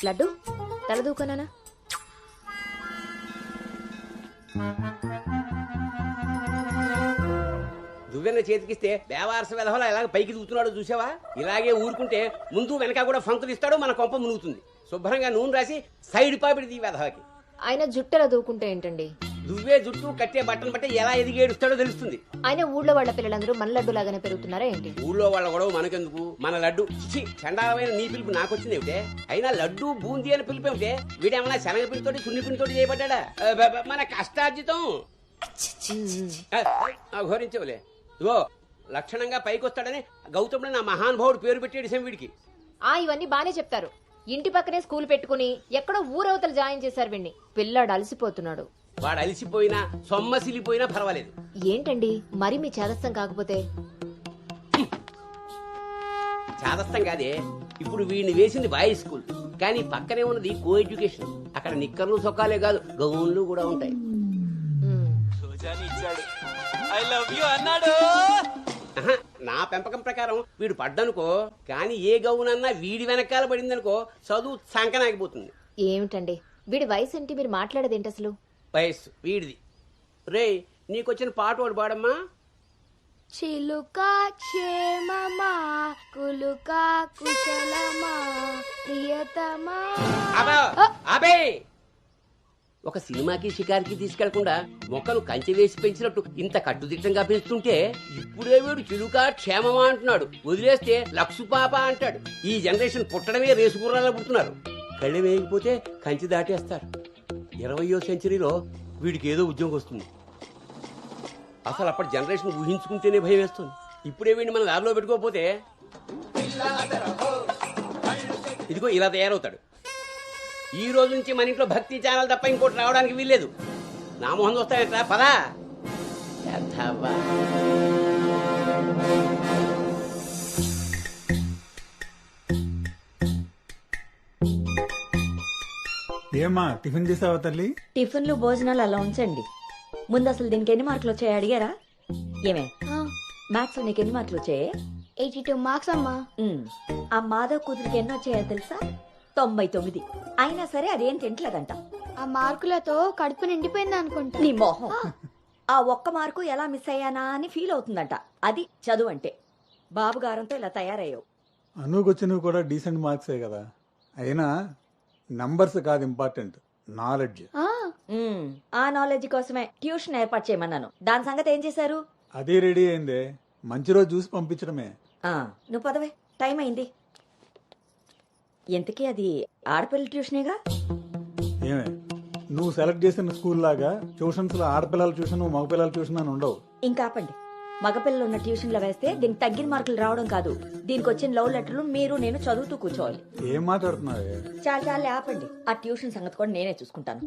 లడ్డు తలదూకనా? దువ్వెన్న చేతికిస్తే దేవారస విధవలా ఎలాగ పైకి దూకుతున్నాడో చూసావా? ఇలాగే ఊరుకుంటే ముందు వెనక కూడా ఫంకులు ఇస్తాడు, మన కొంప మునుగుతుంది. శుభ్రంగా నూనె రాసి సైడ్ పాపిడి వెధవకి. ఆయన జుట్టెలా దూకుంటే ఏంటండి? దువ్వే జుట్టు కట్టే బట్టలు బట్టి ఎలా ఎదిగి ఏడుస్తాడో తెలుస్తుంది. ఆయన ఊళ్ళో వాళ్ళ పిల్లలందరూ మన లడ్డు లాగానే పెరుగుతున్నారా ఏంటి? ఊళ్ళో వాళ్ళ గొడవ మనకెందుకు? మన లడ్డు చిచి చండాలమైన నీ పిలుపు నాకొచ్చింది ఏమిటే? అయినా లడ్డు బూందీ అని పిలుపు ఏమిటే? వీడేమన్నా శనగపిండితోటి సున్నిపిండితోటి చేయబడ్డా? మన కష్టార్జితం ఘోరించవులే. ఇగో లక్షణంగా పైకొస్తాడని గౌతముడు నా మహానుభావుడు పేరు పెట్టాడు వీడికి. ఇవన్నీ బానే చెప్తారు. ఇంటి పక్కనే స్కూల్ పెట్టుకుని ఎక్కడో ఊరవతలు జాయిన్ చేశారు వీడిని. పిల్లాడు అలసిపోతున్నాడు. వాడు అలసిపోయినా సొమ్మసిలిపోయినా పర్వాలేదు. ఏంటండి మరి మీ చేదస్తం కాకపోతే? చాదస్తం కాదే, ఇప్పుడు వీడిని వేసింది బాయ్స్ స్కూల్, కానీ పక్కనే ఉన్నది కో ఎడ్యుకేషన్. అక్కడ నిక్కర్లు సొక్కాలే కాదు, గౌన్లు కూడా ఉంటాయి. నా పెంపకం ప్రకారం వీడు పడ్డనుకో, కానీ ఏ గౌనన్నా వీడి వెనకాల పడిందనుకో చదువు సంకనాగిపోతుంది. ఏమిటండి వీడి వయసు ఏంటి? మీరు మాట్లాడేదేంటి అసలు? వయస్సు వీడిది. రే నీకొచ్చిన పాట వాడు పాడమ్మా. చిలుక క్షేమమా కులుక కుశలమా ప్రియతమా. అబే ఒక సినిమాకి షికారికి తీసుకెళ్లకుండా మొక్కను కంచె వేసి పెంచినట్టు ఇంత కట్టుదిట్టంగా పెంచుతుంటే ఇప్పుడే వీడు చిలుక క్షేమమా అంటున్నాడు. వదిలేస్తే లక్సు పాప అంటాడు. ఈ జనరేషన్ పుట్టడమే రేసుగుర్రాలా పుడుతున్నారు. కళ్ళె వేయకపోతే కంచె దాటేస్తారు. 20వ సెంచరీలో వీడికి ఏదో ఉద్యోగం వస్తుంది. అసలు అప్పటి జనరేషన్ ఊహించుకుంటేనే భయం వేస్తుంది. ఇప్పుడే వీడిని మనం ల్యాబ్లో పెట్టుకోకపోతే ఇదిగో ఇలా తయారవుతాడు. ఈ రోజు నుంచి మన ఇంట్లో భక్తి ఛానల్ తప్ప ఇంకోటి రావడానికి వీల్లేదు. నా మొహం వస్తాయంట పదా. ఏమా టిఫిన్ చేసావా తల్లి? టిఫిన్లు భోజనాలు అలా ఉంచండి. ముందు అసలు దీనికి ఎన్ని మార్కులు వచ్చాయి అడిగారా? ఏమే మ్యాథ్స్ నీకు ఎన్ని మార్కులు వచ్చాయి? 82 మార్క్స్ అమ్మా. ఆ మాధవ్ కూతురికి ఎన్ని వచ్చాయో తెలుసా? 99. అయినా సరే అదేం తింటలేదంట. ఆ మార్కులతో కడుపు నిండిపోయింది అనుకుంటా. నీ మొహం. ఆ ఒక్క మార్కు ఎలా మిస్ అయ్యానా అని ఫీల్ అవుతుందంట. అది చదువు అంటే. బాబు గారంతో ఇలా తయారయ్యావు. అనుకొచ్చినవి కూడా డీసెంట్ మార్క్సే కదా. అయినా నంబర్స్ కాదు ఇంపార్టెంట్, నాలెడ్జ్. ఆ నాలెడ్జ్ కోసమే ట్యూషన్ ఏర్పాటు చేయమన్నాను. దాని సంగతి ఏం చేశారు? అది రెడీ అయిందే, మంచి రోజు చూసి పంపించడమే. నువ్వు పదవే, టైం అయింది. ఎంతకీ అది ఆడపిల్ల ట్యూషనేగా? ఏమే నువ్వు సెలెక్ట్ చేసిన స్కూల్ లాగా ట్యూషన్స్ లో ఆడపిల్లల ట్యూషన్ మగపిల్లల ట్యూషన్ అని ఉండవు. ఇంకా ఆపండి. మగపిల్లలు ఉన్న ట్యూషన్లో వేస్తే దీనికి తగ్గిన మార్కులు రావడం కాదు, దీనికి వచ్చిన లవ్ లెటర్లు మీరు నేను చదువుతూ కూర్చోవాలి. ఏం మాట్లాడుతున్నావే? చాలా ఆపండి. ఆ ట్యూషన్ సంగతి కూడా నేనే చూసుకుంటాను.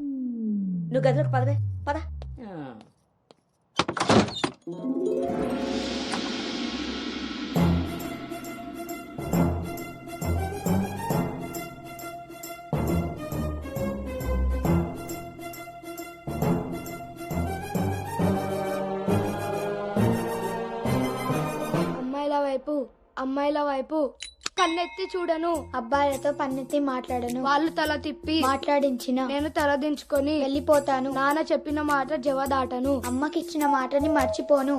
నువ్వు గదిలోకి పదవే, పద. అమ్మాయిల వైపు కన్నెత్తి చూడను, అబ్బాయిలతో పన్నెత్తి మాట్లాడను, వాళ్ళు తల తిప్పి మాట్లాడించిన నేను తల దించుకొని వెళ్ళిపోతాను, నాన్న చెప్పిన మాట జవదాటను, అమ్మకిచ్చిన మాటని మర్చిపోను.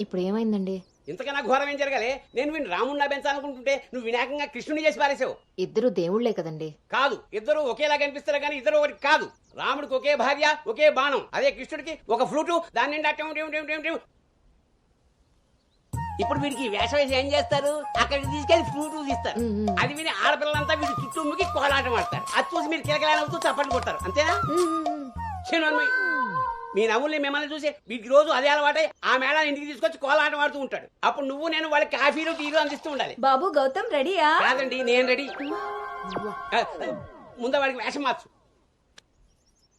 ఇప్పుడు ఏమైందండి? ఇంతకన్నా ఘోరం ఏం జరగాలి? నేను వీడిని రాముడిని పెంచాలనుకుంటుంటే నువ్వు వినాయకంగా కృష్ణుని చేసి పారేసావు. ఇద్దరు దేవుళ్లే కదండి. కాదు, ఇద్దరు ఒకేలా కనిపిస్తారు కానీ ఇద్దరు ఒకటి కాదు. రాముడికి ఒకే భార్య, ఒకే బాణం. అదే కృష్ణుడికి ఒక ఫ్లూటు, దాని నిండా టిం టిం టిం టిం టిం. ఇప్పుడు వీడికి వేషం వేసి ఏం చేస్తారు? అక్కడికి తీసుకెళ్లి ఫ్లూటు తీస్తారు. అది విని ఆడపిల్లలంతా వీడి చుట్టూ ముగి కోలాటం ఆడతారు. అది చూసి మీరు కిలకలాడుతూ చప్పట్లు కొడతారు. అంతేనా? చిన్నమ్మాయి, మీ నవ్వుల్ని మిమ్మల్ని చూసి వీటికి రోజు అదే అలవాటై ఆ మేళ ఇంటికి తీసుకొచ్చి కోలాటం ఆడుతూ ఉంటాడు. అప్పుడు నువ్వు నేను వాళ్ళకి కాఫీలు టీలు అందిస్తూ ఉండాలి. బాబు గౌతమ్ రెడీయా? కాదండి, నేను రెడీ. ముందు వాడికి వేషం మార్చు.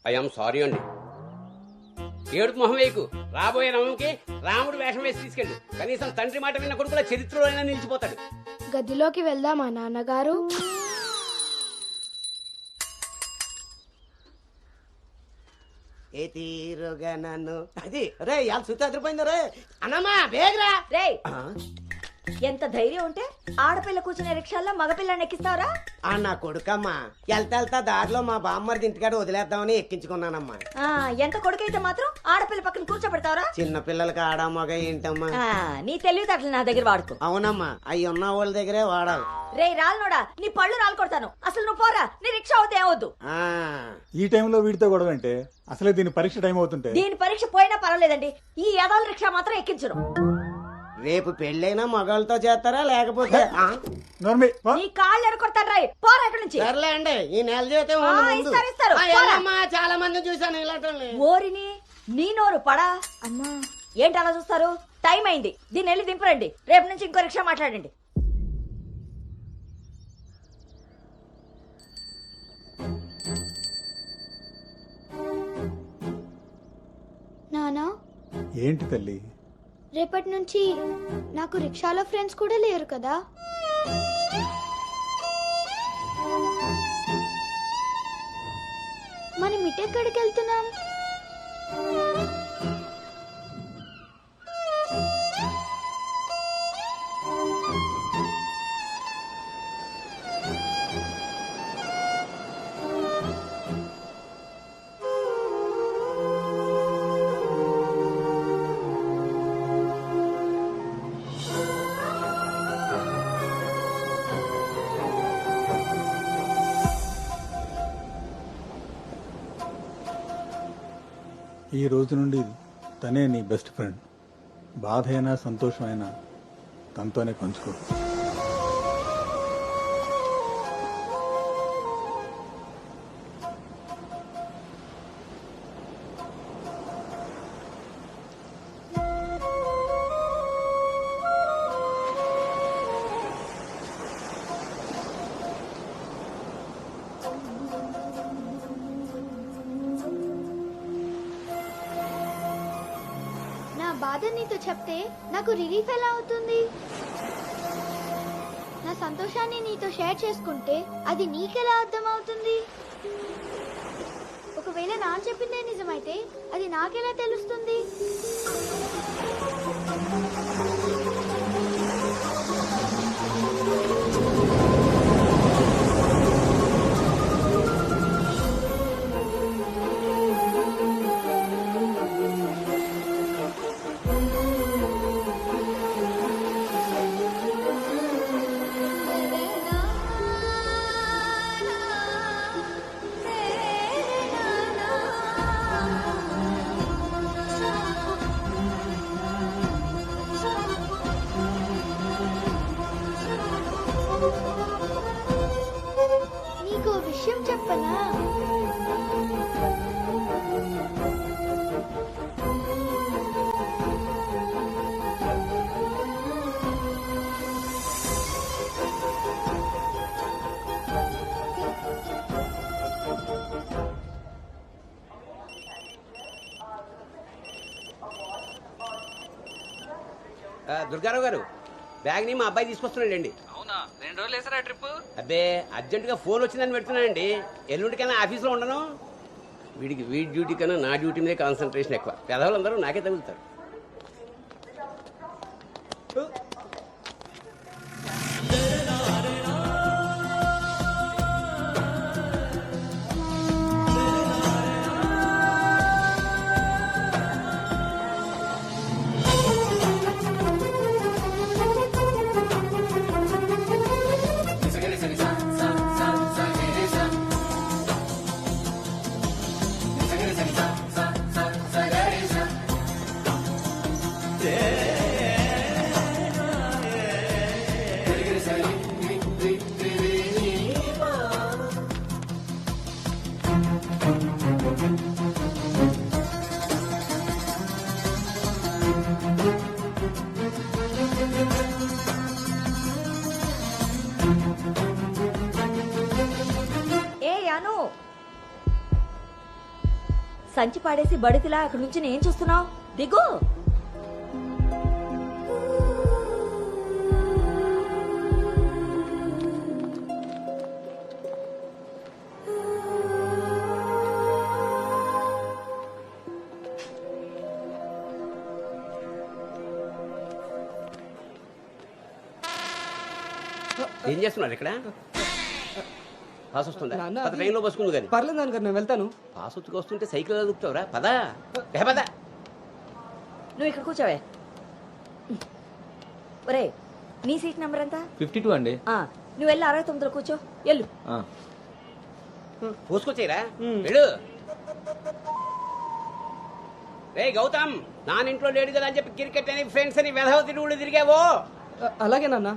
ఐఎమ్ సారీ అండి. ఏడుపు మొహం వేయకు. రాబోయే నవంకి రాముడు వేషం వేసి తీసుకెళ్ళు. కనీసం తండ్రి మాట విన్న కొడుకుల చరిత్రలో అయినా నిలిచిపోతాడు. గదిలోకి వెళ్దామా నాన్నగారు? ఏ తీరుగా నన్ను అది రే ఇవాళ సుత్తి అదిరిపోయింది రే అన్నమ్మా బేగరా. రేయ్, ఎంత ధైర్యం ఉంటే ఆడపిల్ల కూర్చునే రిక్షాల్లో మగపిల్లని ఎక్కిస్తావరా? ఆ నా కొడుకమ్మా వెళ్తా దారిలో మా బామ్మర్ది ఇంటికాడ వదిలేద్దామని ఎక్కించుకున్నానమ్మా. ఎంత కొడుకైతే మాత్రం ఆడపిల్ల పక్కన కూర్చోబెడతావరా? చిన్న పిల్లలకి ఆడ మగ ఏంటమ్మా? నీ తెలివితేటలు నా దగ్గర వాడుకో. అవునమ్మా, అవి ఉన్న వాళ్ళ దగ్గరే వాడాలి. రే రాలనోడా, నీ పళ్ళు రాలు కొడతాను. అసలు నువ్వు పోరా, నీ రిక్షా అవుతే ఏమవుద్దు. ఆ ఈ టైంలో వీడితో గొడవ అంటే అసలే దీని పరీక్ష టైం అవుతుంటే. దీని పరీక్ష పోయినా పర్వాలేదండి, ఈ యదాల రిక్షా మాత్రం ఎక్కించరు. రేపు పెళ్ళైనా మగాళ్ళతో చేస్తారా లేకపోతే నోర్మి, వా. నీ కాళ్ళు ఎరకొడతాను రాయ్, పోరా ఇక్కడి నుంచి. సర్లే అండి, ఈ నెల జీవితం ఆ, ఉంది ముందు. ఇస్తారు. ఆ, పోరా. ఏమ్మా, చాలా మంది చూసాను ఇలాంటి ఓరిని నీ నోరు పడా. అమ్మా ఏంటి అలా చూస్తారు? టైం అయింది, దీన్ని వెళ్ళి దింపరండి. రేపు నుంచి ఇంకో రిక్షా మాట్లాడండి. నానా, ఏంటి తల్లి? రేపటి నుంచి నాకు రిక్షాలో ఫ్రెండ్స్ కూడా లేరు కదా? మనం ఇటెక్కడికి వెళ్తున్నాం? ఈ రోజు నుండి తనే నీ బెస్ట్ ఫ్రెండ్. బాధ అయినా సంతోషమైనా తనతోనే పంచుకో. నా బాధ నీతో చెప్తే నాకు రిలీఫ్ ఎలా అవుతుంది? నా సంతోషాన్ని నీతో షేర్ చేసుకుంటే అది నీకెలా అర్థం అవుతుంది? ఒకవేళ నాన్న చెప్పిందే నిజమైతే అది నాకెలా తెలుస్తుంది? నీకు విషయం చెప్పనా? దుర్గారావు గారు, బ్యాగ్ ని మా అబ్బాయి తీసుకొస్తున్నాడండి. అవునా, 2 రోజులు వేసారా ట్రిప్? అబ్బే, అర్జెంట్ గా ఫోన్ వచ్చిందని పెడుతున్నానండి. ఎల్లుండికైనా ఆఫీస్లో ఉండను. వీడి డ్యూటీ కన్నా నా డ్యూటీ మీదే కాన్సన్ట్రేషన్ ఎక్కువ. పెదవులందరూ నాకే తగులుతారు. సంచి పాడేసి బడితిలా అక్కడి నుంచి నేను చూస్తున్నావు దిగు. ఏం చేస్తున్నారు ఇక్కడ? పాస్ వస్తుందా? నాన్న, పద ట్రైన్లో బసుకుంది కానీ పర్లేదు నాన్నగారు, నేను వెళ్తాను. పాస్ వచ్చుకు వస్తుంటే సైకిల్ అదుపుతావురా? పదా పద. నువ్వు ఇక్కడ కూర్చోవే. ఒరే నీ సీట్ నెంబర్ ఎంత? 52 అండి. నువ్వు వెళ్ళి 69లో కూర్చో. వెళ్ళు. పోసుకొచ్చేరా వెళ్ళు. రే గౌతమ్, నానింట్లో లేడు కదా అని చెప్పి క్రికెట్ అని ఫ్రెండ్స్ అని వెధవ తిరుగుడు తిరిగావో. అలాగే నాన్న.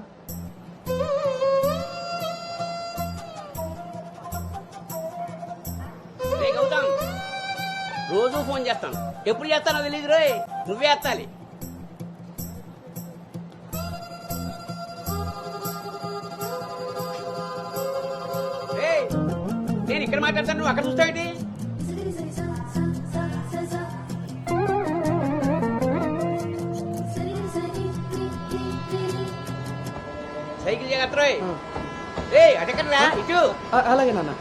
రే గౌతమ్, రోజు ఫోన్ చేస్తాను, ఎప్పుడు చేస్తానో తెలియదు రే, నువ్వే ఎత్తాలి. రేయ్, నేను ఇక్కడ మాట్లాడతాను, నువ్వు అక్కడ చూస్తావేంటి? సైకిల్ జాగ్రత్త రోయ్. రే అటెక్కడరా, ఇటు. అలాగే నాన్న.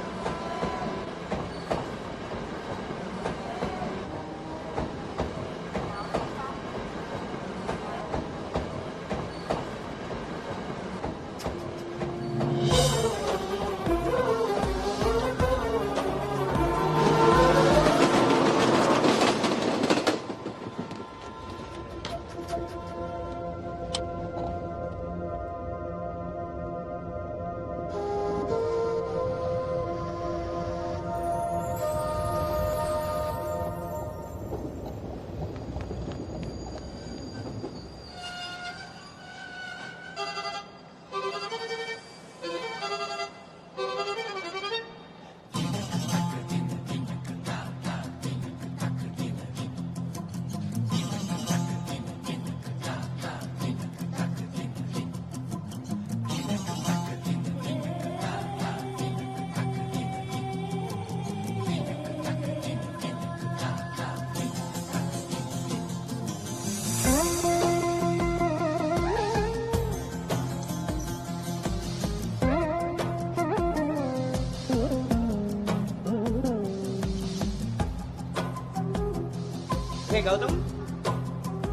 రే గౌతమ్,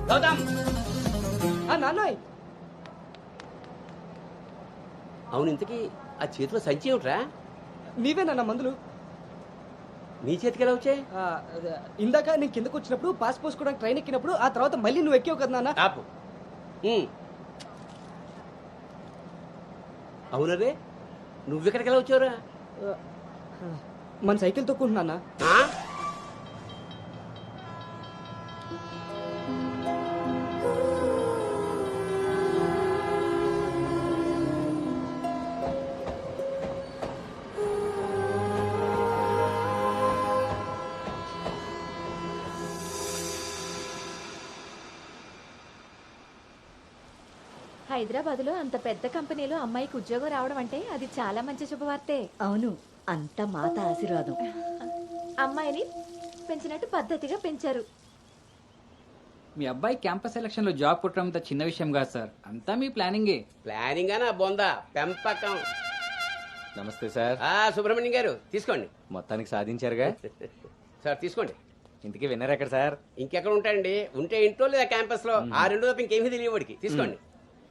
గౌతమ్. నాన్నయ్, అవును, ఇంతకీ ఆ చేతిలో సంచి ఏమిట్రా? నీవే నాన్న మందులు. నీ చేతికి ఎలా వచ్చాయి? ఇందాక నేను కిందకు వచ్చినప్పుడు పాస్ పోసుకోవడానికి ట్రైన్ ఎక్కినప్పుడు, ఆ తర్వాత మళ్ళీ నువ్వు ఎక్కావు కదా నాన్న. ఆపు. అవునరే, నువ్వెక్కడికి ఎలా వచ్చావురా? మన సైకిల్ తొక్కుంటున్నా. హైదరాబాద్ లో అంత పెద్ద కంపెనీలో అమ్మాయికి ఉద్యోగం రావడం అంటే అది చాలా మంచి శుభవార్తే. అవును, అంత మాత ఆశీర్వాదం. అమ్మాయిని పెంచినట్టు పద్ధతిగా పెంచారు. మీ అబ్బాయి క్యాంపస్ సెలక్షన్ లో జాబ్ కొట్టడం అంత చిన్న విషయం కాదు సార్, అంతా మీ ప్లానింగే. ప్లానింగ్ అనా బొందా పెంపకం. నమస్తే సార్. సుబ్రహ్మణ్యం గారు తీసుకోండి. మొత్తానికి సాధించారుగా. సార్ తీసుకోండి. ఇంతకీ విన్నర్ ఎక్కడ సార్? ఇంకెక్కడ ఉంటాయండి, ఉంటే ఇంట్లో లేదా క్యాంపస్ లో. ఆ రెండు తప్ప ఇంకేమీ తెలియవాడికి. తీసుకోండి.